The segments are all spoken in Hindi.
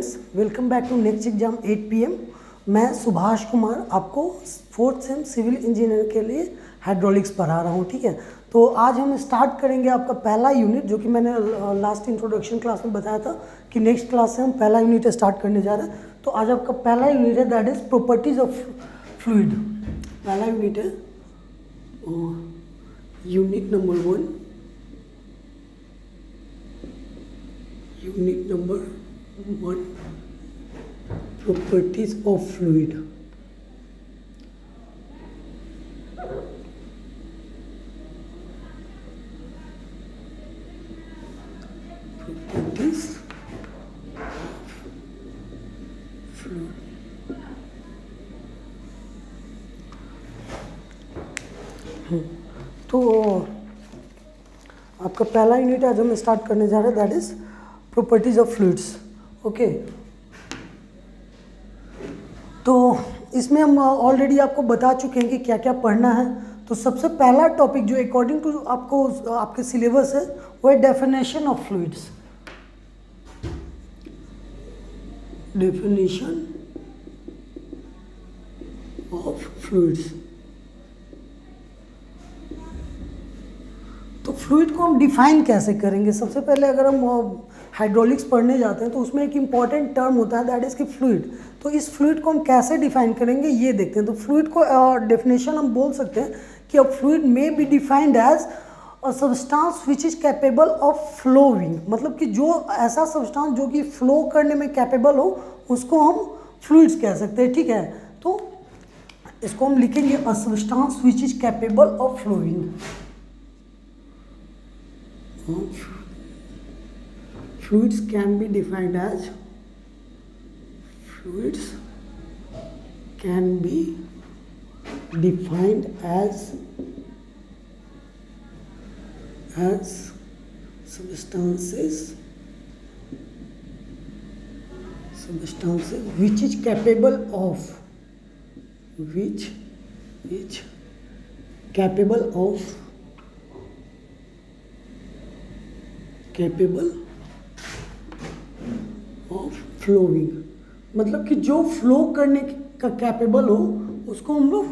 Students, welcome back to next exam 8 PM। मैं सुभाष कुमार आपको 4th सेम सिविल इंजीनियर के लिए हाइड्रोलिक्स पढ़ा रहा हूँ। ठीक है, तो आज हम स्टार्ट करेंगे आपका पहला यूनिट, जो कि मैंने लास्ट इंट्रोडक्शन क्लास में बताया था कि नेक्स्ट क्लास से हम पहला यूनिट स्टार्ट करने जा रहे हैं। तो आज आपका पहला यूनिट है, that is properties of fluid. पहला यूनिट है unit number 1, unit number 1, properties of fluid। properties of fluid। तो आपका पहला यूनिट आज हम स्टार्ट करने जा रहे हैं, that is properties of fluids. Okay, तो इसमें हम ऑलरेडी आपको बता चुके हैं कि क्या क्या पढ़ना है। तो सबसे पहला टॉपिक जो अकॉर्डिंग टू आपको आपके सिलेबस है वो है definition of fluids. Definition of fluids. तो फ्लूइड को हम डिफाइन कैसे करेंगे? सबसे पहले अगर हम हाइड्रोलिक्स पढ़ने जाते हैं तो उसमें एक इम्पॉर्टेंट टर्म होता है, दैट इज कि फ्लूइड। तो इस फ्लूइड को हम कैसे डिफाइन करेंगे ये देखते हैं। तो फ्लूइड को डेफिनेशन हम बोल सकते हैं कि a fluid may be defined as a substance which is capable of flowing. मतलब कि जो ऐसा सब्सटेंस जो कि फ्लो करने में कैपेबल हो उसको हम फ्लूइड्स कह सकते हैं। ठीक है, तो इसको हम लिखेंगे a substance which is capable of flowing. Fluids can be defined as substances which is capable of flowing. मतलब कि जो फ्लो करने का कैपेबल हो उसको हम लोग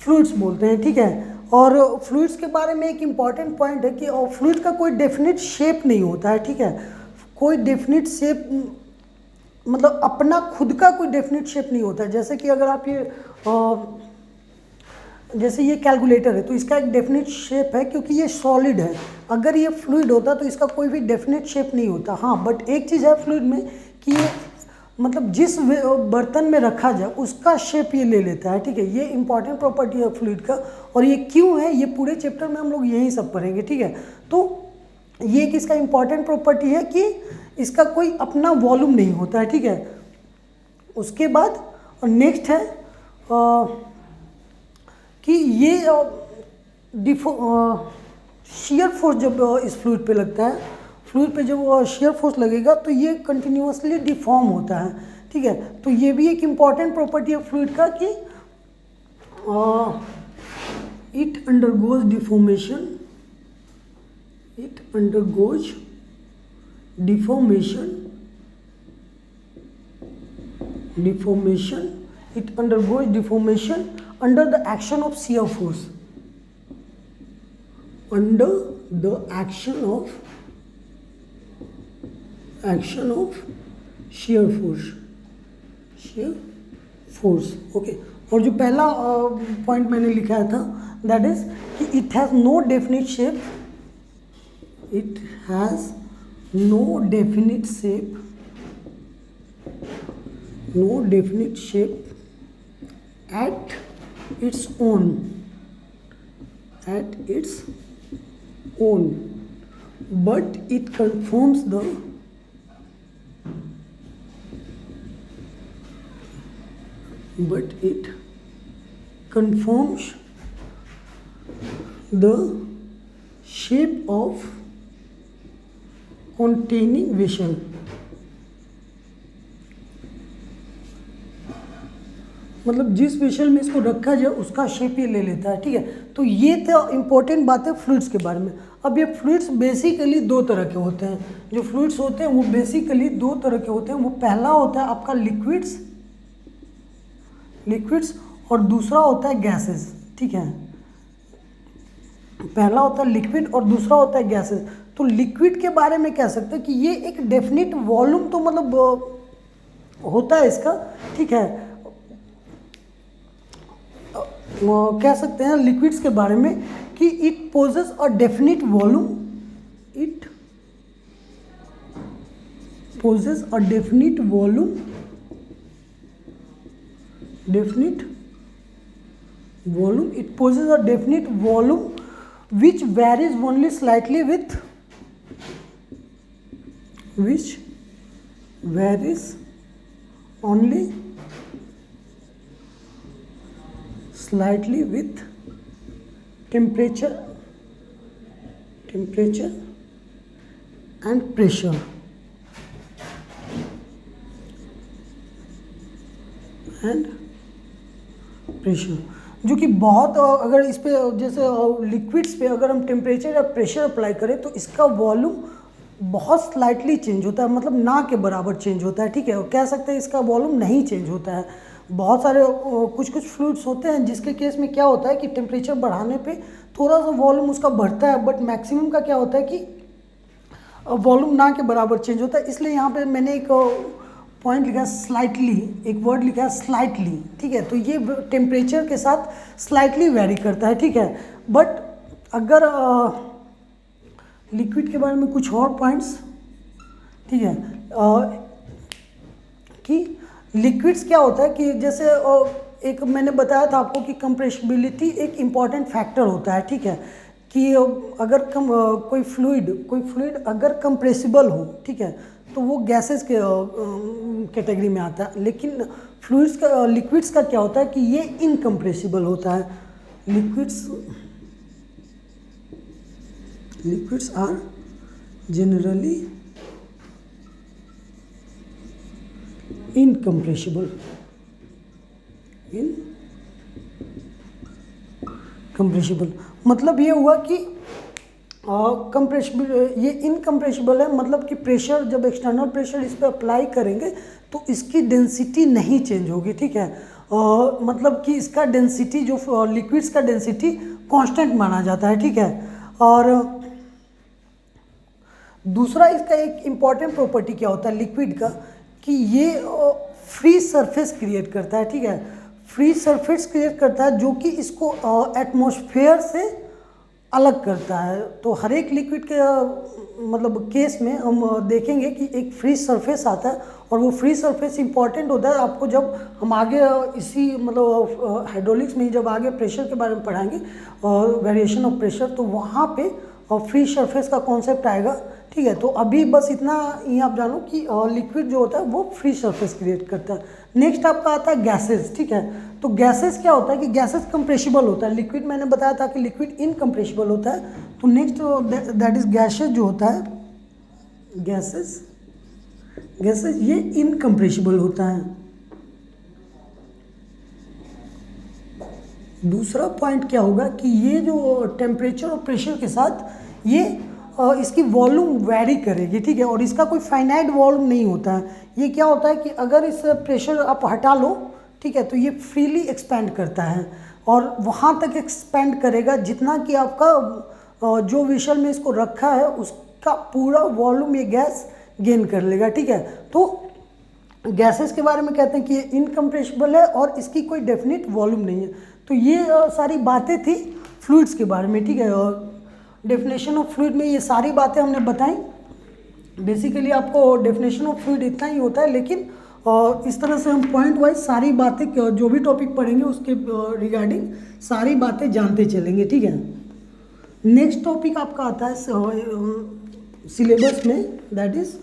फ्लूइड्स बोलते हैं। ठीक है, और फ्लूइड्स के बारे में एक इम्पॉर्टेंट पॉइंट है कि फ्लूइड का कोई डेफिनेट शेप नहीं होता है। ठीक है, कोई डेफिनेट शेप मतलब अपना खुद का कोई डेफिनेट शेप नहीं होता है। जैसे कि अगर आप जैसे ये कैलकुलेटर है तो इसका एक डेफिनेट शेप है क्योंकि ये सॉलिड है। अगर ये फ्लूइड होता तो इसका कोई भी डेफिनेट शेप नहीं होता। हाँ, बट एक चीज़ है फ्लूइड में कि ये मतलब जिस बर्तन में रखा जाए उसका शेप ये ले लेता है। ठीक है, ये इंपॉर्टेंट प्रॉपर्टी है फ्लूइड का, और ये क्यों है ये पूरे चैप्टर में हम लोग यही सब पढ़ेंगे। ठीक है, तो ये एक इसका इंपॉर्टेंट प्रॉपर्टी है कि इसका कोई अपना वॉल्यूम नहीं होता है। ठीक है, उसके बाद नेक्स्ट है कि ये शियर फोर्स जब इस फ्लूइड पे लगता है, फ्लूइड पे जब शियर फोर्स लगेगा तो ये कंटिन्यूअसली डिफॉर्म होता है। ठीक है, तो ये भी एक इम्पॉर्टेंट प्रॉपर्टी है फ्लूइड का कि it undergoes deformation, it undergoes deformation under the action of shear force, under the action of shear force। Okay, और जो पहला पॉइंट मैंने लिखा था दैट इज कि it has no definite shape, it has no definite shape at its own, but it conforms the shape of containing vessel। मतलब जिस वेसल में इसको रखा जाए उसका शेप ये ले लेता है, ठीक है। तो ये तो इम्पोर्टेंट बात है फ्लूइड्स के बारे में। अब ये फ्लूइड्स बेसिकली दो तरह के होते हैं, जो फ्लूइड्स होते हैं वो बेसिकली दो तरह के होते हैं। वो पहला होता है आपका लिक्विड्स और दूसरा होता है गैसेस, ठीक है। पहला होता है लिक्विड और दूसरा होता है गैसेस। तो लिक्विड के बारे में कह सकते हैं कि ये एक डेफिनेट वॉल्यूम तो मतलब होता है इसका, ठीक है। कह सकते हैं लिक्विड्स के बारे में कि it possesses a definite volume, it possesses a definite volume, it possesses a definite volume which varies only slightly with temperature and pressure, जो कि बहुत अगर इस पे जैसे लिक्विड्स पे अगर हम टेम्परेचर या प्रेशर अप्लाई करें तो इसका वॉल्यूम बहुत स्लाइटली चेंज होता है, मतलब ना के बराबर चेंज होता है, ठीक है। और कह सकते हैं इसका वॉल्यूम नहीं चेंज होता है। बहुत सारे कुछ फ्लूइड्स होते हैं जिसके केस में क्या होता है कि टेम्परेचर बढ़ाने पे थोड़ा सा वॉल्यूम उसका बढ़ता है, बट मैक्सिमम का क्या होता है कि वॉल्यूम ना के बराबर चेंज होता है। इसलिए यहाँ पे मैंने एक पॉइंट लिखा है स्लाइटली, एक वर्ड लिखा है स्लाइटली, ठीक है। तो ये टेम्परेचर के साथ स्लाइटली वेरी करता है, ठीक है। बट अगर लिक्विड के बारे में कुछ और पॉइंट्स, ठीक है, कि लिक्विड्स क्या होता है कि जैसे एक मैंने बताया था आपको कि कंप्रेसिबिलिटी एक इम्पॉर्टेंट फैक्टर होता है, ठीक है। कि अगर कोई फ्लूइड अगर कंप्रेसिबल हो, ठीक है, तो वो गैसेस के कैटेगरी में आता है। लेकिन लिक्विड्स का क्या होता है कि ये इनकम्प्रेसिबल होता है। लिक्विड्स आर जनरली इनकम्प्रेसिबल, मतलब ये हुआ कि ये इनकम्प्रेसिबल है, मतलब कि प्रेशर जब एक्सटर्नल प्रेशर इस पर अप्लाई करेंगे तो इसकी डेंसिटी नहीं चेंज होगी, ठीक है। मतलब कि इसका डेंसिटी जो लिक्विड्स का डेंसिटी कांस्टेंट माना जाता है, ठीक है। और दूसरा इसका एक इम्पॉर्टेंट प्रॉपर्टी क्या होता है लिक्विड का कि ये फ्री सरफेस क्रिएट करता है, ठीक है। फ्री सरफेस क्रिएट करता है जो कि इसको एटमॉस्फेयर से अलग करता है। तो हर एक लिक्विड के मतलब केस में हम देखेंगे कि एक फ्री सरफेस आता है, और वो फ्री सरफेस इंपॉर्टेंट होता है आपको जब हम आगे इसी मतलब हाइड्रोलिक्स में जब आगे प्रेशर के बारे में पढ़ाएंगे और वेरिएशन ऑफ प्रेशर, तो वहाँ पे फ्री सरफेस का कॉन्सेप्ट आएगा, ठीक है। तो अभी बस इतना ही आप जानो कि लिक्विड जो होता है वो फ्री सरफेस क्रिएट करता है। नेक्स्ट आपका आता है गैसेस, ठीक है। तो गैसेस क्या होता है कि गैसेस कंप्रेसिबल होता है। लिक्विड मैंने बताया था कि लिक्विड इनकम्प्रेसिबल होता है। तो नेक्स्ट दैट इज गैसेस जो होता है, गैसेस ये इनकम्प्रेसिबल होता है। दूसरा पॉइंट क्या होगा कि ये जो टेम्परेचर और प्रेशर के साथ ये इसकी वॉल्यूम वेरी करेगी, ठीक है। और इसका कोई फाइनाइट वॉल्यूम नहीं होता है। ये क्या होता है कि अगर इस प्रेशर आप हटा लो, ठीक है, तो ये फ्रीली एक्सपेंड करता है और वहाँ तक एक्सपेंड करेगा जितना कि आपका जो वेसल में इसको रखा है उसका पूरा वॉल्यूम ये गैस गेन कर लेगा, ठीक है। तो गैसेस के बारे में कहते हैं कि ये इनकम्प्रेसिबल है और इसकी कोई डेफिनेट वॉल्यूम नहीं है। तो ये सारी बातें थी फ्लूइड्स के बारे में, ठीक है। और डेफिनेशन ऑफ फ्लूइड में ये सारी बातें हमने बताई। बेसिकली आपको डेफिनेशन ऑफ फ्लूइड इतना ही होता है, लेकिन इस तरह से हम पॉइंट वाइज सारी बातें जो भी टॉपिक पढ़ेंगे उसके रिगार्डिंग सारी बातें जानते चलेंगे, ठीक है। नेक्स्ट टॉपिक आपका आता है सिलेबस में, that is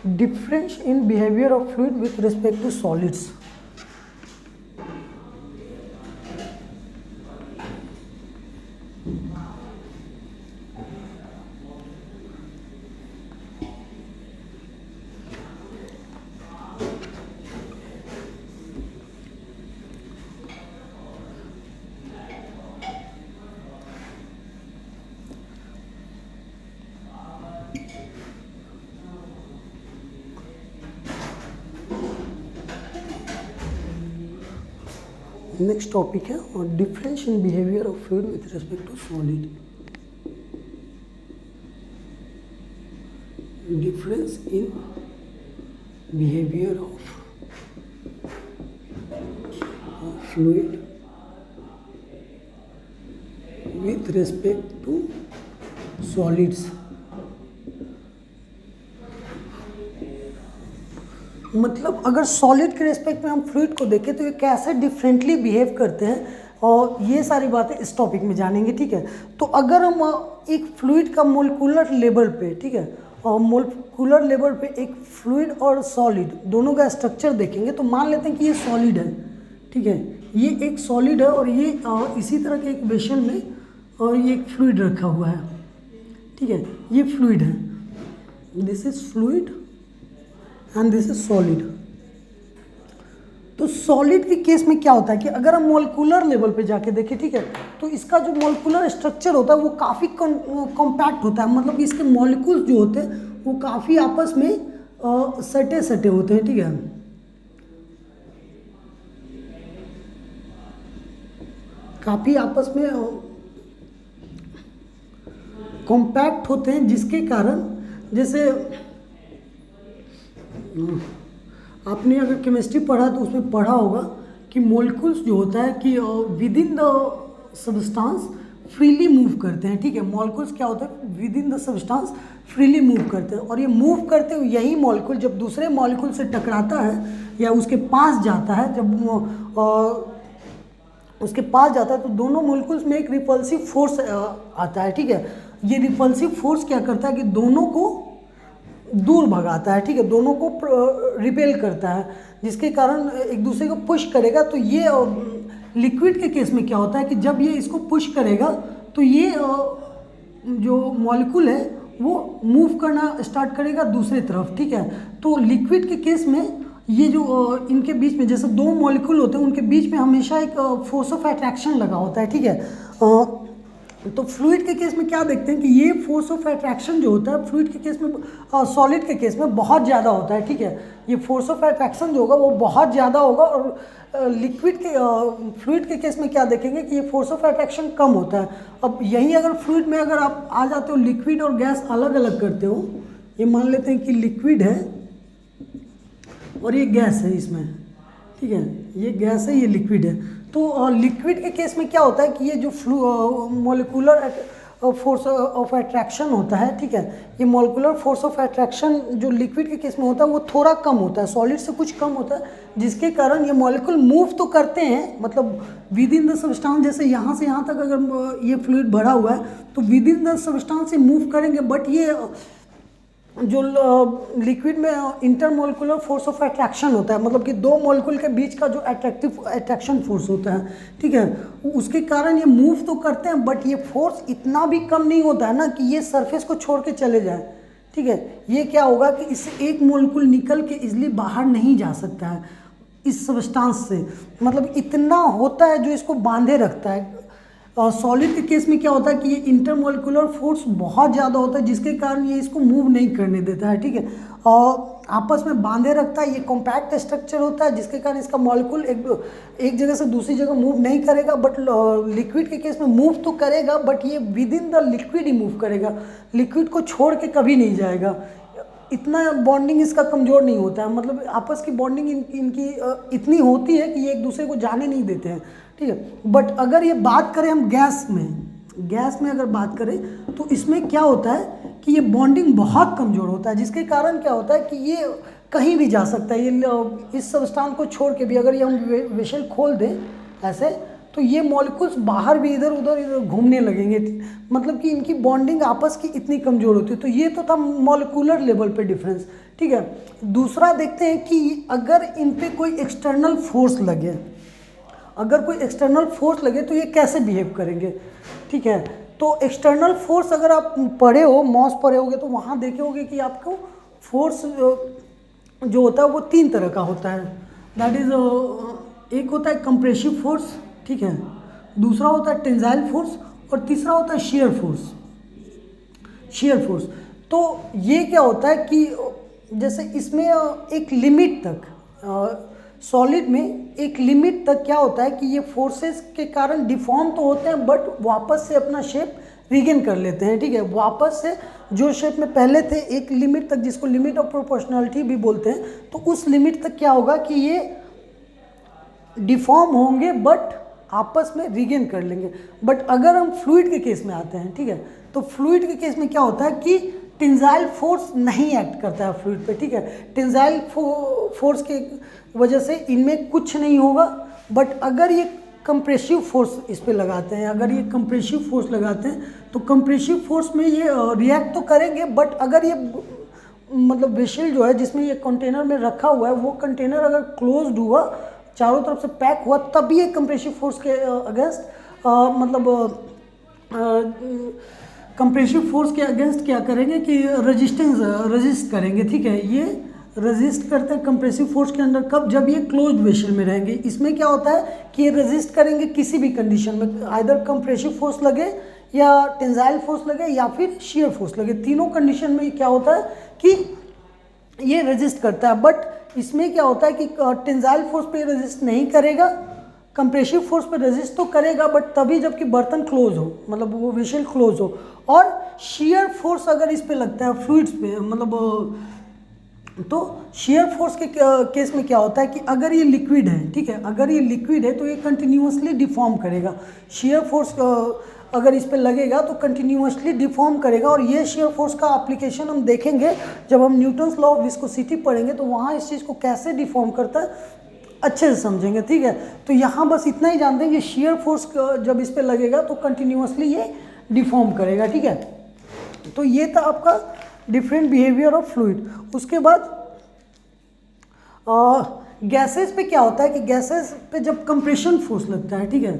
difference in behaviour of fluid with respect to solids. Next topic है और difference in behaviour of fluid with respect to solid. Difference in behaviour of fluid with respect to solids. मतलब अगर सॉलिड के रिस्पेक्ट में हम फ्लूइड को देखें तो ये कैसे डिफरेंटली बिहेव करते हैं और ये सारी बातें इस टॉपिक में जानेंगे, ठीक है। तो अगर हम एक फ्लूइड का मोलिकुलर लेवल पे, ठीक है, और मोलिकुलर लेवल पे एक फ्लूइड और सॉलिड दोनों का स्ट्रक्चर देखेंगे तो मान लेते हैं कि ये सॉलिड है, ठीक है, ये एक सॉलिड है और ये इसी तरह के एक वेसल में और ये एक फ्लूइड रखा हुआ है, ठीक है, ये फ्लूइड है, this is fluid and this is solid. तो सॉलिड के केस में क्या होता है कि अगर हम मोलिकुलर लेवल पे जाके देखें, ठीक है, तो इसका जो मोलिकुलर स्ट्रक्चर होता है वो काफ़ी कॉम्पैक्ट होता है, मतलब इसके मॉलिक्यूल्स जो होते हैं वो काफ़ी आपस में सटे सटे होते हैं, ठीक है। काफ़ी आपस में कॉम्पैक्ट होते हैं, जिसके कारण जैसे आपने अगर केमिस्ट्री पढ़ा तो उसमें पढ़ा होगा कि मॉलिक्यूल्स जो होता है कि with in the substance freely move करते हैं, ठीक है। मॉलिक्यूल्स क्या होता है, with in the substance freely move करते हैं और ये मूव करते हुए यही मॉलिक्यूल जब दूसरे मॉलिक्यूल से टकराता है या उसके पास जाता है, जब उसके पास जाता है तो दोनों मॉलिक्यूल्स में एक रिपल्सिव फोर्स आता है, ठीक है। ये रिपल्सिव फोर्स क्या करता है कि दोनों को दूर भगाता है, ठीक है, दोनों को रिपेल करता है, जिसके कारण एक दूसरे को पुश करेगा। तो ये लिक्विड के केस में क्या होता है कि जब ये इसको पुश करेगा तो ये जो मॉलिक्यूल है वो मूव करना स्टार्ट करेगा दूसरी तरफ, ठीक है। तो लिक्विड के केस में ये जो इनके बीच में जैसे दो मॉलिक्यूल होते हैं उनके बीच में हमेशा एक फोर्स ऑफ अट्रैक्शन लगा होता है, ठीक है। तो फ्लूइड के केस में क्या देखते हैं कि ये फोर्स ऑफ अट्रैक्शन जो होता है फ्लूइड के केस में, सॉलिड के केस में बहुत ज़्यादा होता है, ठीक है। ये फोर्स ऑफ अट्रैक्शन जो होगा वो बहुत ज़्यादा होगा और लिक्विड के फ्लूइड के केस में क्या देखेंगे कि ये फोर्स ऑफ अट्रैक्शन कम होता है। अब यही अगर फ्लूइड में अगर आप आ जाते हो लिक्विड और गैस अलग अलग करते हो, ये मान लेते हैं कि लिक्विड है और ये गैस है इसमें, ठीक है, ये गैस है ये लिक्विड है। तो लिक्विड के केस में क्या होता है कि ये जो मोलिकुलर फोर्स ऑफ अट्रैक्शन होता है, ठीक है, ये मोलिकुलर फोर्स ऑफ अट्रैक्शन जो लिक्विड के केस में होता है वो थोड़ा कम होता है, सॉलिड से कुछ कम होता है, जिसके कारण ये मॉलिक्यूल मूव तो करते हैं, मतलब विद इन द सब्सटेंस, जैसे यहाँ से यहाँ तक अगर ये फ्लूइड भरा हुआ है तो विद इन द सब्सटेंस से मूव करेंगे, बट ये जो लिक्विड में इंटरमोलिकुलर फोर्स ऑफ अट्रैक्शन होता है, मतलब कि दो मॉलिक्यूल के बीच का जो अट्रैक्शन फोर्स होता है, ठीक है, उसके कारण ये मूव तो करते हैं बट ये फोर्स इतना भी कम नहीं होता है ना कि ये सरफेस को छोड़ के चले जाए, ठीक है। ये क्या होगा कि इससे एक मॉलिक्यूल निकल के इजीली बाहर नहीं जा सकता है इस सब्सटेंस से, मतलब इतना होता है जो इसको बांधे रखता है। सॉलिड के केस में क्या होता है कि ये इंटरमोलिकुलर फोर्स बहुत ज़्यादा होता है, जिसके कारण ये इसको मूव नहीं करने देता है, ठीक है, और आपस में बांधे रखता है। ये कॉम्पैक्ट स्ट्रक्चर होता है, जिसके कारण इसका मॉलिक्यूल एक जगह से दूसरी जगह मूव नहीं करेगा, बट लिक्विड के केस में मूव तो करेगा बट ये with in the liquid he move करेगा, लिक्विड को छोड़ के कभी नहीं जाएगा। इतना बॉन्डिंग इसका कमज़ोर नहीं होता है, मतलब आपस की बॉन्डिंग इनकी इतनी होती है कि ये एक दूसरे को जाने नहीं देते हैं, ठीक है। बट अगर ये बात करें हम गैस में अगर बात करें तो इसमें क्या होता है कि ये बॉन्डिंग बहुत कमज़ोर होता है, जिसके कारण क्या होता है कि ये कहीं भी जा सकता है। ये इस सब्सटेंस को छोड़ के भी अगर ये हम वेसल खोल दें ऐसे तो ये मॉलिक्यूल्स बाहर भी इधर उधर घूमने लगेंगे, मतलब कि इनकी बॉन्डिंग आपस की इतनी कमज़ोर होती है। तो ये तो था मॉलिक्यूलर लेवल पे डिफरेंस, ठीक है। दूसरा देखते हैं कि अगर इन पे कोई एक्सटर्नल फोर्स लगे, तो ये कैसे बिहेव करेंगे, ठीक है। तो एक्सटर्नल फोर्स अगर आप पढ़े हो, मॉस पढ़े होगे तो वहाँ देखे होगे कि आपको फोर्स जो होता है वो तीन तरह का होता है, दैट इज़ एक होता है कंप्रेसिव फोर्स, ठीक है, दूसरा होता है टेंसाइल फोर्स और तीसरा होता है शियर फोर्स। तो ये क्या होता है कि जैसे इसमें एक लिमिट तक सॉलिड में एक लिमिट तक क्या होता है कि ये फोर्सेस के कारण डिफॉर्म तो होते हैं बट वापस से अपना शेप रीगेन कर लेते हैं, ठीक है। वापस से जो शेप में पहले थे एक लिमिट तक, जिसको लिमिट ऑफ प्रोपोर्शनलिटी भी बोलते हैं, तो उस लिमिट तक क्या होगा कि ये डिफॉर्म होंगे बट आपस में रीगेन कर लेंगे। बट अगर हम फ्लूइड के केस में आते हैं, ठीक है, तो फ्लूइड के केस में क्या होता है कि टेंसाइल फोर्स नहीं एक्ट करता है फ्लूइड पे, ठीक है। टेंसाइल फोर्स के वजह से इनमें कुछ नहीं होगा। बट अगर ये कंप्रेसिव फोर्स इस पे लगाते हैं, अगर ये कंप्रेसिव फोर्स लगाते हैं तो कंप्रेसिव फोर्स में ये रिएक्ट तो करेंगे, बट अगर ये मतलब वेसल जो है जिसमें ये कंटेनर में रखा हुआ है, वो कंटेनर अगर क्लोज्ड हुआ, चारों तरफ से पैक हुआ, तब ये कंप्रेसिव फोर्स के अगेंस्ट मतलब कंप्रेसिव फोर्स के अगेंस्ट क्या करेंगे कि रेजिस्ट करेंगे, ठीक है। ये रेजिस्ट करते हैं कंप्रेसिव फोर्स के अंदर कब, जब ये क्लोज्ड वेसल में रहेंगे। इसमें क्या होता है कि ये रेजिस्ट करेंगे किसी भी कंडीशन में, आइदर कंप्रेसिव फोर्स लगे या टेंसाइल फोर्स लगे या फिर शियर फोर्स लगे, तीनों कंडीशन में क्या होता है कि ये रेजिस्ट करता है। बट इसमें क्या होता है कि टेंसाइल फोर्स पे रेजिस्ट नहीं करेगा, कंप्रेसिव फोर्स पे रेजिस्ट तो करेगा बट तभी जबकि बर्तन क्लोज हो, मतलब वो वेसल क्लोज हो। और शियर फोर्स अगर इस पे लगता है फ्लूइड्स पे, मतलब तो शियर फोर्स के केस में क्या होता है कि अगर ये लिक्विड है, ठीक है, अगर ये लिक्विड है तो ये कंटिन्यूअसली डिफॉर्म करेगा। शियर फोर्स अगर इस पे लगेगा तो कंटिन्यूअसली डिफॉर्म करेगा। और ये शियर फोर्स का एप्लीकेशन हम देखेंगे जब हम न्यूटन्स लॉ ऑफ विस्कोसिटी पढ़ेंगे, तो वहाँ इस चीज़ को कैसे डिफॉर्म करता है अच्छे से समझेंगे, ठीक है। तो यहाँ बस इतना ही जानते हैं कि शियर फोर्स जब इस पे लगेगा तो कंटिन्यूअसली ये डिफॉर्म करेगा, ठीक है। तो ये था आपका डिफरेंट बिहेवियर ऑफ फ्लूइड। उसके बाद गैसेस पे क्या होता है कि गैसेस पे जब कंप्रेशन फोर्स लगता है, ठीक है,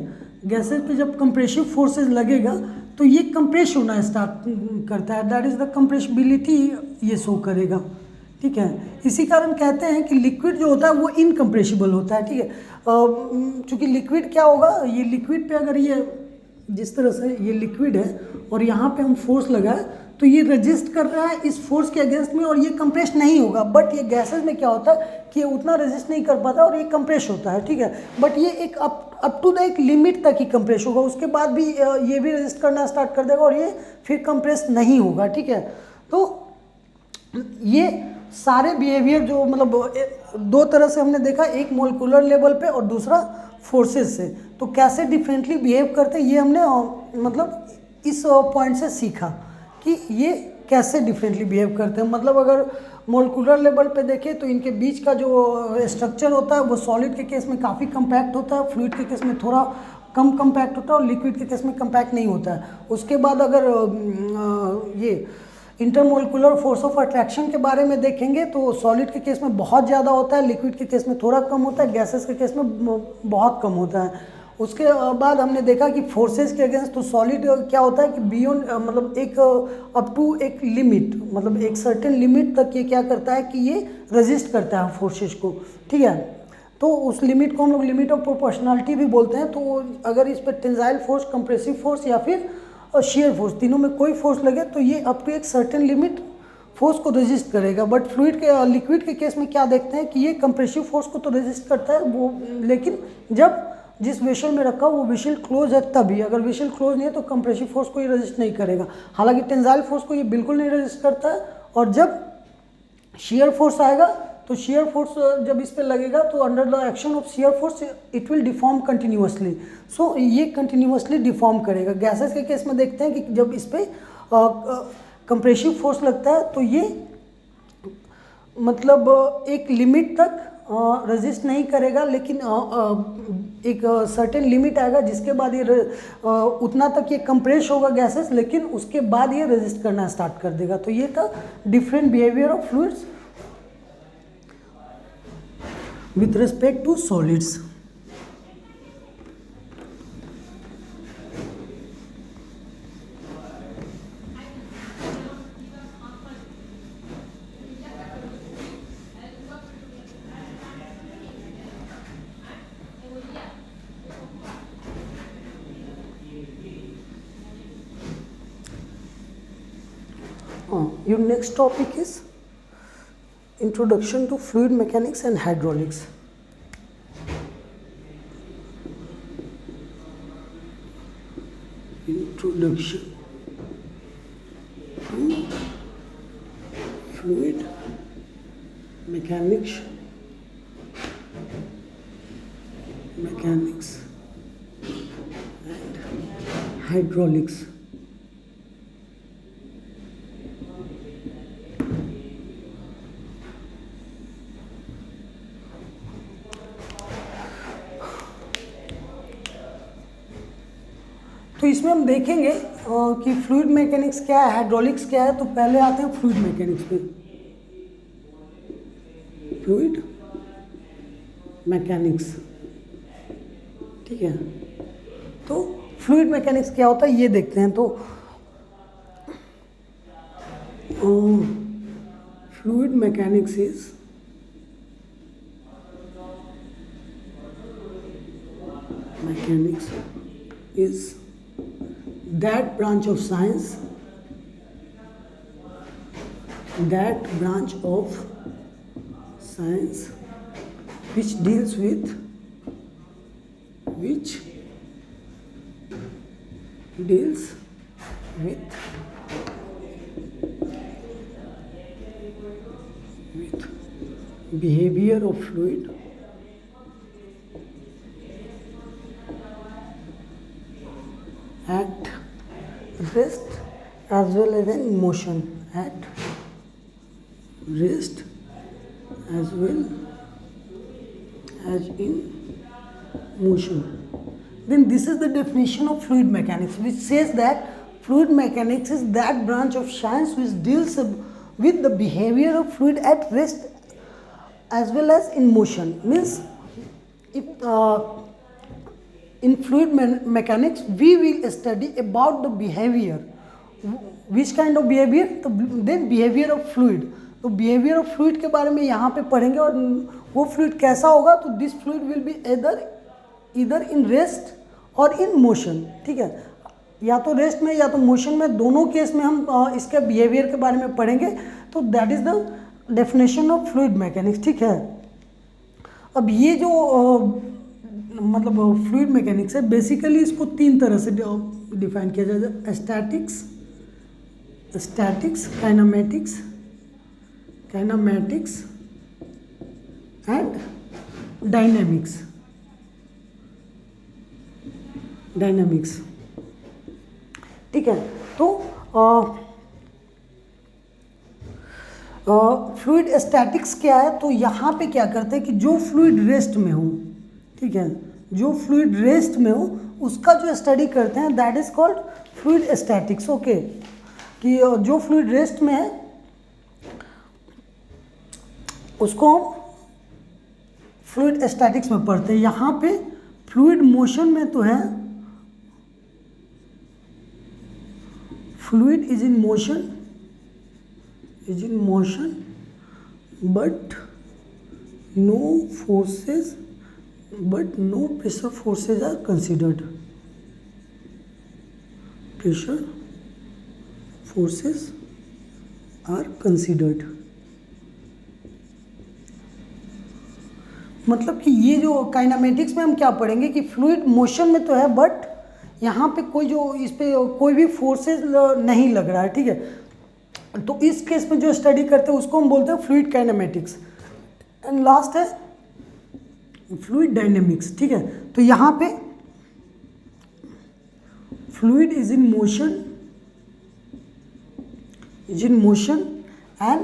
गैसेस पे जब कंप्रेसिव फोर्सेस लगेगा तो ये कंप्रेस होना स्टार्ट करता है, दैट इज़ द कंप्रेसिबिलिटी ये शो करेगा, ठीक है। इसी कारण कहते हैं कि लिक्विड जो होता है वो इनकम्प्रेसिबल होता है, ठीक है। चूँकि लिक्विड क्या होगा, ये लिक्विड पे अगर ये जिस तरह से ये लिक्विड है और यहाँ पे हम फोर्स लगाए तो ये रेजिस्ट कर रहा है इस फोर्स के अगेंस्ट में और ये कंप्रेस नहीं होगा। बट ये गैसेस में क्या होता है कि ये उतना रेजिस्ट नहीं कर पाता और ये कंप्रेस होता है, ठीक है। बट ये एक अप टू द एक लिमिट तक ही कंप्रेस होगा, उसके बाद भी ये भी रेजिस्ट करना स्टार्ट कर देगा और ये फिर कंप्रेस नहीं होगा, ठीक है। तो ये सारे बिहेवियर जो मतलब दो तरह से हमने देखा, एक मोलिकुलर लेवल पे और दूसरा फोर्सेस से, तो कैसे डिफरेंटली बिहेव करते हैं ये हमने मतलब इस पॉइंट से सीखा कि ये कैसे डिफरेंटली बिहेव करते हैं। मतलब अगर मोलिकुलर लेवल पे देखें तो इनके बीच का जो स्ट्रक्चर होता है वो सॉलिड के केस में काफ़ी कम्पैक्ट होता है, फ्लूइड के केस में थोड़ा कम कम्पैक्ट होता है और लिक्विड के केस में कम्पैक्ट नहीं होता है। उसके बाद अगर ये इंटरमोलिकुलर फोर्स ऑफ अट्रैक्शन के बारे में देखेंगे तो सॉलिड के केस में बहुत ज़्यादा होता है, लिक्विड के केस में थोड़ा कम होता है, गैसेस के केस में बहुत कम होता है। उसके बाद हमने देखा कि फोर्सेस के अगेंस्ट तो सॉलिड क्या होता है कि बियॉन्ड मतलब एक अप टू एक लिमिट, मतलब एक सर्टेन लिमिट तक ये क्या करता है कि ये रेजिस्ट करता है फोर्सेस को, ठीक है। तो उस लिमिट को हम लोग लिमिट ऑफ प्रोपोर्शनलिटी भी बोलते हैं। तो अगर इस पर टेंसाइल फोर्स, कंप्रेसिव फोर्स या फिर शियर फोर्स, तीनों में कोई फोर्स लगे तो ये अप टू एक सर्टेन लिमिट फोर्स को रेजिस्ट करेगा। बट फ्लूइड के लिक्विड के केस में क्या देखते हैं कि ये कंप्रेसिव फोर्स को तो रेजिस्ट करता है वो, लेकिन जब जिस वेसल में रखा वो वेसल क्लोज है तभी, अगर वेसल क्लोज नहीं है तो कंप्रेसिव फोर्स को ये रेजिस्ट नहीं करेगा। हालांकि टेंसाइल फोर्स को ये बिल्कुल नहीं रेजिस्ट करता है। और जब शियर फोर्स आएगा तो शियर फोर्स जब इस पे लगेगा तो under the action of shear force it will deform continuously. So ये कंटिन्यूअसली डिफॉर्म करेगा। गैसेस के केस में देखते हैं कि जब इस पे कंप्रेसिव फोर्स लगता है तो ये मतलब एक लिमिट तक रेजिस्ट नहीं करेगा, लेकिन एक सर्टेन लिमिट आएगा जिसके बाद ये उतना तक ये कंप्रेस होगा गैसेस, लेकिन उसके बाद ये रेजिस्ट करना स्टार्ट कर देगा। तो ये था different behaviour of fluids with respect to solids. Your next topic is Introduction to Fluid Mechanics and Hydraulics. introduction to fluid mechanics and hydraulics. तो इसमें हम देखेंगे कि फ्लूइड मैकेनिक्स क्या है, हाइड्रोलिक्स क्या है। तो पहले आते हैं फ्लूइड मैकेनिक्स पे। फ्लूइड मैकेनिक्स, ठीक है। तो फ्लूइड मैकेनिक्स क्या होता है ये देखते हैं। तो fluid mechanics is that branch of science which deals with behavior of fluid at rest as well as in motion, at rest as well as in motion. Then this is the definition of fluid mechanics, which says that fluid mechanics is that branch of science which deals with the behavior of fluid at rest as well as in motion. Means if in fluid mechanics we will study about the behavior. Which kind of behavior? Then behavior of fluid. तो behavior of fluid के बारे में यहाँ पे पढ़ेंगे और वो fluid कैसा होगा। तो this fluid will be either in rest और in motion, ठीक है। या तो रेस्ट में या तो मोशन में, दोनों केस में हम इसके बिहेवियर के बारे में पढ़ेंगे। तो that is the definition of fluid mechanics, ठीक है। अब ये जो मतलब फ्लूइड मैकेनिक्स है, बेसिकली इसको तीन तरह से डिफाइन किया जाए। Statics, kinematics and dynamics. ठीक है। तो फ्लूइड स्टैटिक्स क्या है? तो यहाँ पे क्या करते हैं कि जो फ्लूइड रेस्ट में हो, ठीक है, जो फ्लूइड रेस्ट में हो उसका जो स्टडी करते हैं that is called fluid statics. Okay, कि जो फ्लूइड रेस्ट में है उसको हम फ्लूइड स्टैटिक्स में पढ़ते हैं। यहाँ पे फ्लूइड मोशन में तो है, fluid is in motion but no pressure forces are considered. मतलब कि ये जो काइनेमेटिक्स में हम क्या पढ़ेंगे कि फ्लूइड मोशन में तो है बट यहाँ पे कोई जो इस पे कोई भी फोर्सेस नहीं लग रहा है, ठीक है। तो इस केस में जो स्टडी करते हैं उसको हम बोलते हैं फ्लूइड काइनेमेटिक्स। एंड लास्ट है फ्लूइड डायनेमिक्स, ठीक है। तो यहाँ पे fluid is in motion and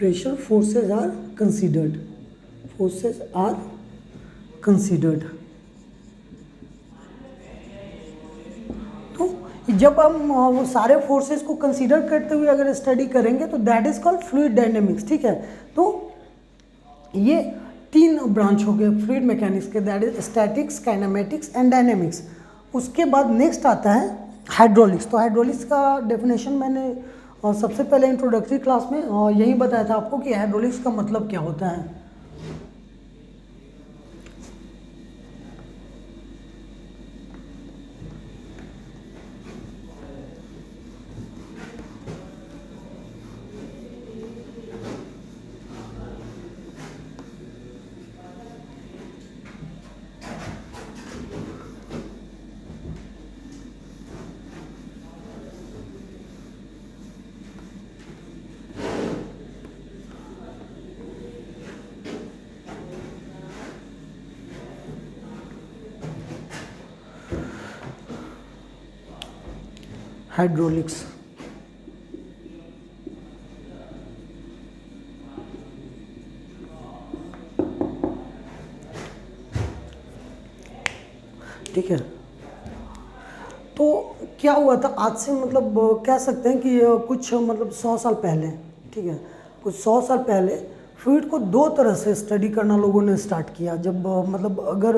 pressure forces are considered. तो जब हम वो सारे फोर्सेस को कंसीडर करते हुए अगर स्टडी करेंगे तो that is called fluid dynamics, ठीक है। तो ये तीन ब्रांच हो गए फ्लूइड मैकेनिक्स के, that is statics, kinematics and dynamics. उसके बाद नेक्स्ट आता है हाइड्रोलिक्स। तो हाइड्रोलिक्स का डेफिनेशन मैंने सबसे पहले इंट्रोडक्टरी क्लास में यही बताया था आपको कि हाइड्रोलिक्स का मतलब क्या होता है। हाइड्रोलिक्स। ठीक है, तो क्या हुआ था आज से मतलब कह सकते हैं कि कुछ मतलब 100 साल पहले, ठीक है, कुछ 100 साल पहले फ्लूइड को दो तरह से स्टडी करना लोगों ने स्टार्ट किया। जब मतलब अगर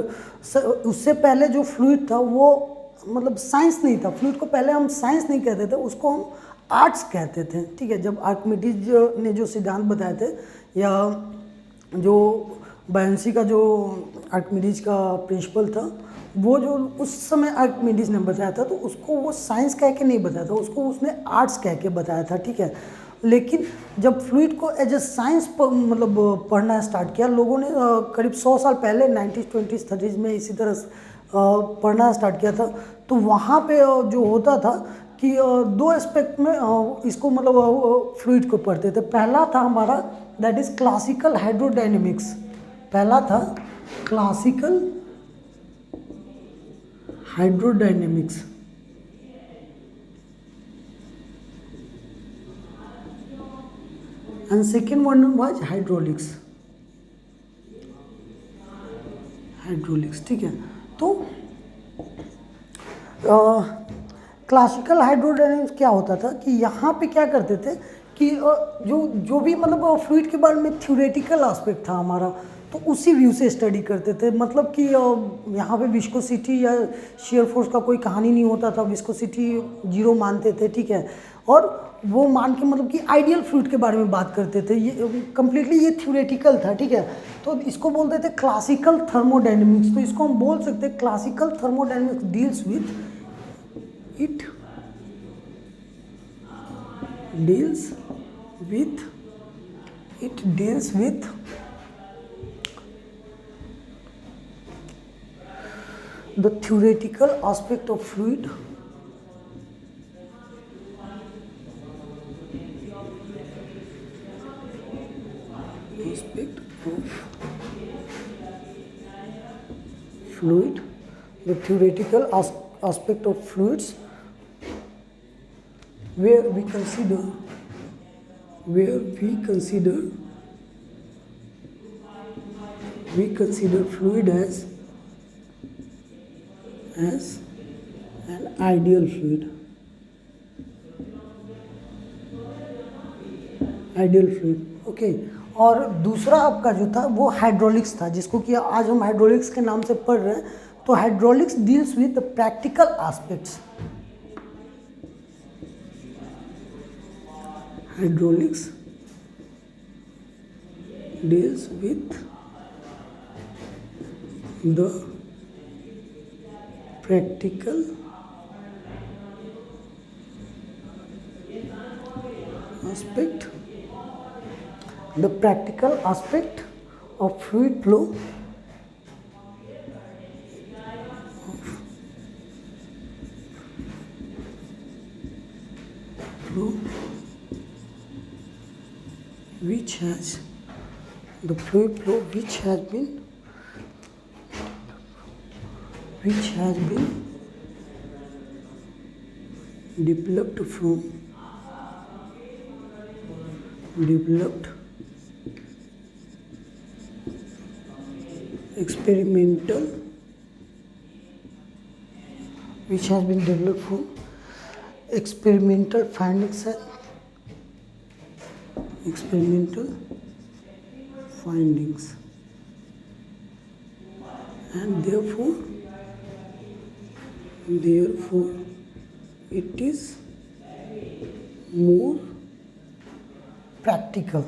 उससे पहले जो फ्लूइड था वो मतलब साइंस नहीं था, फ्लूइड को पहले हम साइंस नहीं कहते थे, उसको हम आर्ट्स कहते थे। ठीक है, जब आर्किमिडीज ने जो सिद्धांत बताए थे, या जो बायंसी का जो आर्किमिडीज का प्रिंसिपल था, वो जो उस समय आर्किमिडीज ने बताया था, तो उसको वो साइंस कह के नहीं बताया था, उसको उसने आर्ट्स कह के बताया था। ठीक है, लेकिन जब फ्लूइड को एज ए साइंस मतलब पढ़ना स्टार्ट किया लोगों ने, करीब 100 साल पहले 1920s 30s में इसी तरह पढ़ना स्टार्ट किया था, तो वहाँ पे जो होता था कि दो एस्पेक्ट में इसको मतलब फ्लूइड को पढ़ते थे। पहला था हमारा दैट इज़ क्लासिकल हाइड्रोडायनेमिक्स। पहला था classical hydrodynamics, and second one was hydraulics। ठीक है, तो क्लासिकल हाइड्रोडायनेमिक्स क्या होता था कि यहाँ पे क्या करते थे कि जो भी मतलब फ्लूइड के बारे में थ्योरेटिकल एस्पेक्ट था हमारा, तो उसी व्यू से स्टडी करते थे। मतलब कि यहाँ पे विस्कोसिटी या शेयर फोर्स का कोई कहानी नहीं होता था, विस्कोसिटी जीरो मानते थे। ठीक है, और वो मान के मतलब कि आइडियल फ्लूइड के बारे में बात करते थे, ये कम्प्लीटली ये थ्योरेटिकल था। ठीक है, तो इसको बोलते थे क्लासिकल थर्मोडायनेमिक्स। तो इसको हम बोल सकते हैं classical thermodynamics deals with it deals with the theoretical aspect of fluid, the theoretical aspect of fluids, where we consider fluid as an ideal fluid। Okay, और दूसरा आपका जो था वो हाइड्रोलिक्स था, जिसको कि आज हम हाइड्रोलिक्स के नाम से पढ़ रहे हैं। तो hydraulics deals with the practical aspects. Hydraulics deals with the practical aspect of fluid flow, which has the fluid flow which has been developed experimental findings, and therefore it is more practical।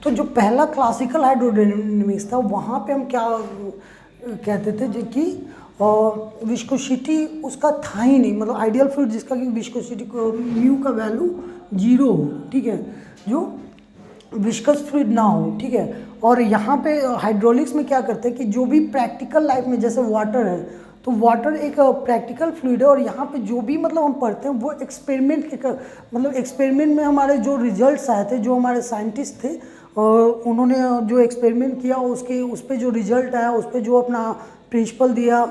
तो जो पहला क्लासिकल हाइड्रोडायनेमिक्स था, वहाँ पे हम क्या कहते थे जी कि विस्कोसिटी उसका था ही नहीं, मतलब आइडियल फ्लूइड जिसका कि विस्कोसिटी को म्यू का वैल्यू 0 हो। ठीक है, जो विस्कस फ्लूइड ना हो। ठीक है, और यहाँ पे हाइड्रोलिक्स में क्या करते हैं कि जो भी प्रैक्टिकल लाइफ में, जैसे वाटर है, तो वाटर एक प्रैक्टिकल फ्लूइड है, और यहाँ पे जो भी मतलब हम पढ़ते हैं वो एक्सपेरिमेंट के मतलब एक्सपेरिमेंट में हमारे जो रिजल्ट्स आए थे, जो हमारे साइंटिस्ट थे उन्होंने जो एक्सपेरिमेंट किया उसके उस पे जो रिजल्ट आया, उस पे जो अपना प्रिंसिपल दिया,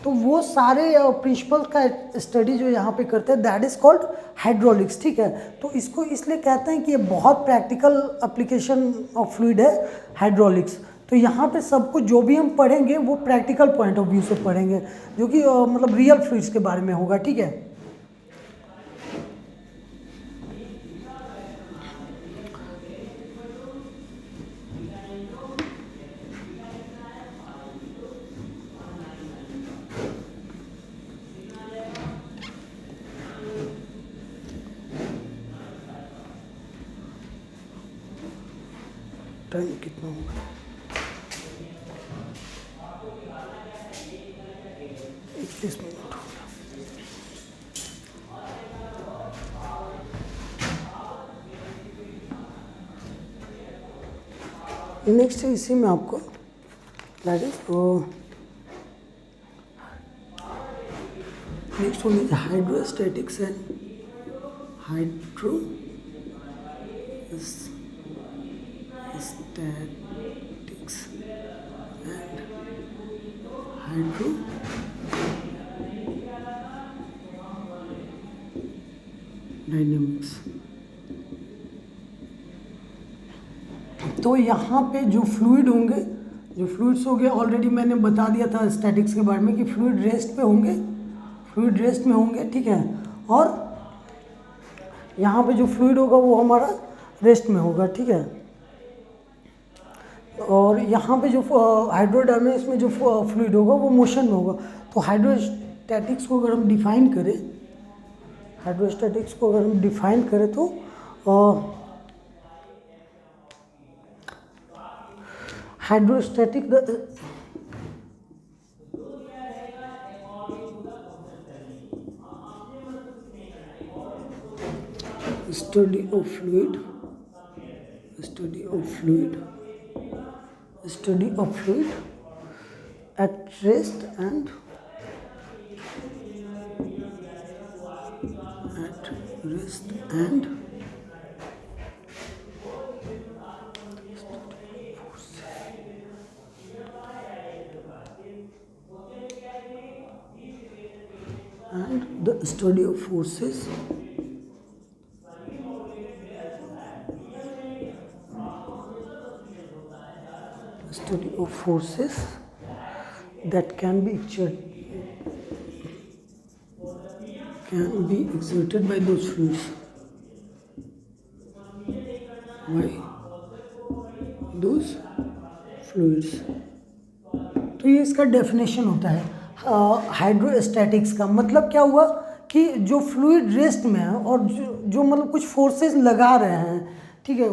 तो वो सारे प्रिंसिपल का स्टडी जो यहाँ पे करते हैं दैट इज़ कॉल्ड हाइड्रोलिक्स, ठीक है। तो इसको इसलिए कहते हैं कि ये बहुत प्रैक्टिकल एप्लीकेशन ऑफ फ्लूइड है हाइड्रोलिक्स। तो यहाँ पे सब कुछ जो भी हम पढ़ेंगे वो प्रैक्टिकल पॉइंट ऑफ व्यू से पढ़ेंगे, जो कि मतलब रियल फ्लूइड्स के बारे में होगा, ठीक है। टाइम कितना होगा? 31 मिनट हो गया। नेक्स्ट इसी में आपको that is next one is hydrostatics and statics and hydrodynamics। तो यहाँ पे जो फ्लूइड होंगे, जो फ्लूइड्स हो गए, ऑलरेडी मैंने बता दिया था स्टैटिक्स के बारे में कि फ्लूइड रेस्ट पे होंगे, फ्लूइड रेस्ट में होंगे, ठीक है। और यहाँ पे जो फ्लूइड होगा वो हमारा रेस्ट में होगा, ठीक है। और यहाँ पे जो हाइड्रोडायनेमिक्स में जो फ्लूइड होगा वो मोशन में होगा। तो हाइड्रोस्टैटिक्स को अगर हम डिफाइन करें, तो hydrostatic study of fluid at rest and the study of forces that can be exerted by those fluids, तो ये इसका डेफिनेशन होता है हाइड्रोस्टैटिक्स का। मतलब क्या हुआ कि जो फ्लूइड रेस्ट में है और जो मतलब कुछ फोर्सेस लगा रहे हैं, ठीक है।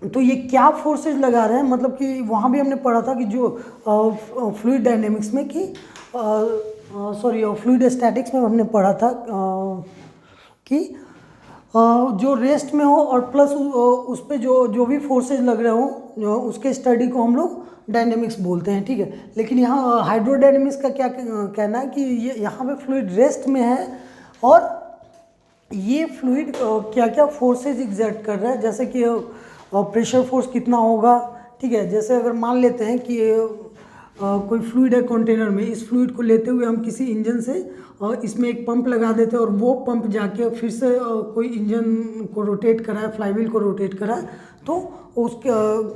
तो ये क्या फोर्सेस लगा रहे हैं, मतलब कि वहाँ भी हमने पढ़ा था कि जो फ्लूइड डायनेमिक्स में कि फ्लूइड स्टैटिक्स में हमने पढ़ा था कि जो रेस्ट में हो और प्लस उस पर जो भी फोर्सेस लग रहे हो उसके स्टडी को हम लोग डायनेमिक्स बोलते हैं, ठीक है। लेकिन यहाँ हाइड्रोडायनेमिक्स का क्या कहना है कि ये यहाँ पे फ्लूइड रेस्ट में है और ये फ्लूइड क्या क्या फोर्सेस एग्जर्ट कर रहा है, जैसे कि प्रेशर फोर्स कितना होगा, ठीक है। जैसे अगर मान लेते हैं कि कोई फ्लूइड है कंटेनर में, इस फ्लूइड को लेते हुए हम किसी इंजन से इसमें एक पंप लगा देते हैं और वो पंप जाके फिर से कोई इंजन को रोटेट कराए, फ्लाईव्हील को रोटेट कराए, तो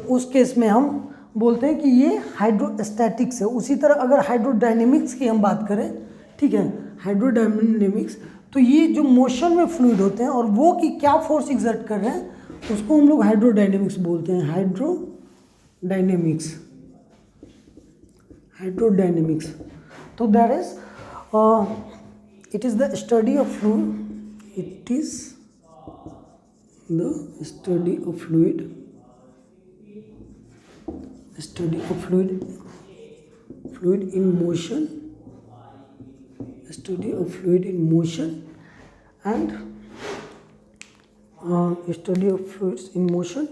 उस केस में हम बोलते हैं कि ये हाइड्रोस्टैटिक्स है। उसी तरह अगर हाइड्रोडायनेमिक्स की हम बात करें, ठीक है, हाइड्रोडायनेमिक्स, तो ये जो मोशन में फ्लूइड होते हैं और वो कि क्या फोर्स एग्जर्ट कर रहे हैं उसको हम लोग हाइड्रोडायनेमिक्स बोलते हैं। हाइड्रोडायनेमिक्स तो that is it is the study of fluid, it is the study of fluid in motion, study of fluid in motion and study of fluids in motion.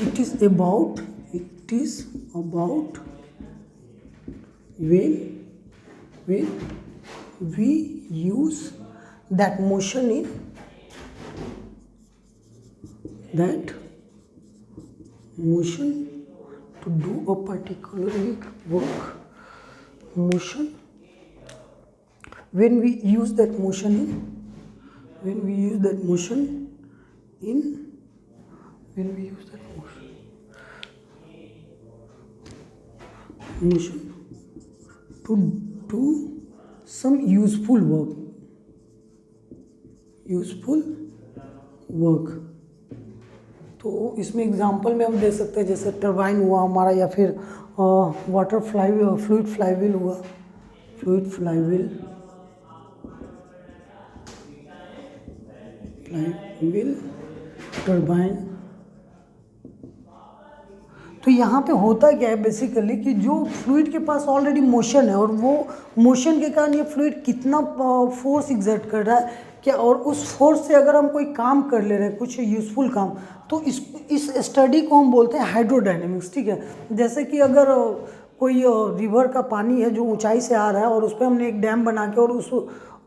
It is about when we use that motion in that motion to do a particular work, motion, when we use that motion in, when we use that motion in, when we use that motion to do some useful work, useful work। तो इसमें एग्जांपल में हम दे सकते हैं जैसे टरबाइन हुआ हमारा, या फिर वाटर फ्लूइड फ्लाईव्हील हुआ, फ्लूइड फ्लाईव्हील टरबाइन। तो यहाँ पे होता क्या है बेसिकली कि जो फ्लूइड के पास ऑलरेडी मोशन है और वो मोशन के कारण ये फ्लूइड कितना फोर्स एग्जर्ट कर रहा है क्या, और उस फोर्स से अगर हम कोई काम कर ले रहे हैं, कुछ यूज़फुल काम, तो इस स्टडी को हम बोलते हैं हाइड्रोडायनेमिक्स। ठीक है, जैसे कि अगर कोई रिवर का पानी है जो ऊंचाई से आ रहा है और उस पर हमने एक डैम बना के और उस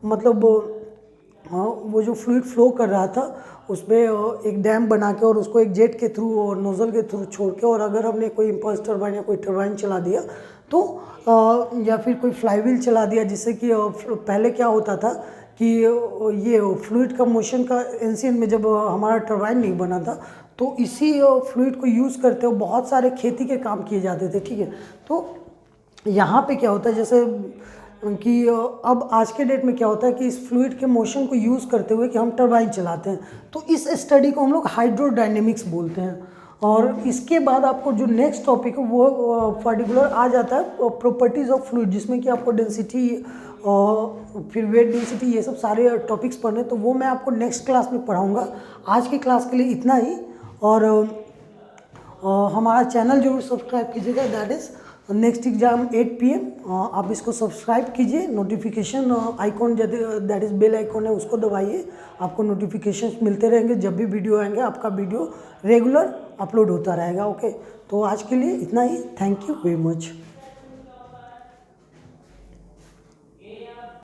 मतलब वो जो फ्लूइड फ्लो कर रहा था उस पर एक डैम बना के और उसको एक जेट के थ्रू और नोज़ल के थ्रू छोड़ के, और अगर हमने कोई इम्पल्स टरबाइन या कोई टरबाइन चला दिया तो या फिर कोई फ्लाईव्हील चला दिया, जिससे कि पहले क्या होता था कि ये फ्लूइड का मोशन का एंशिएंट में जब हमारा टरबाइन नहीं बना था तो इसी फ्लूइड को यूज़ करते हुए बहुत सारे खेती के काम किए जाते थे। ठीक है, तो यहाँ पे क्या होता है जैसे कि अब आज के डेट में क्या होता है कि इस फ्लूइड के मोशन को यूज़ करते हुए कि हम टरबाइन चलाते हैं, तो इस स्टडी को हम लोग हाइड्रोडायनेमिक्स बोलते हैं। और इसके बाद आपको जो नेक्स्ट टॉपिक है वो पर्टिकुलर आ जाता है प्रॉपर्टीज़ ऑफ फ्लूइड, जिसमें कि आपको डेंसिटी फिर वेट डेंसिटी ये सब सारे टॉपिक्स पढ़ने, तो वो मैं आपको नेक्स्ट क्लास में पढ़ाऊँगा। आज की क्लास के लिए इतना ही, और हमारा चैनल जरूर सब्सक्राइब कीजिएगा, that is next exam 8 PM। आप इसको सब्सक्राइब कीजिए, notification icon that is bell icon है उसको दबाइए, आपको नोटिफिकेशन मिलते रहेंगे, जब भी वीडियो आएंगे आपका वीडियो रेगुलर अपलोड होता रहेगा। ओके, तो आज के लिए इतना ही, थैंक यू वेरी मच।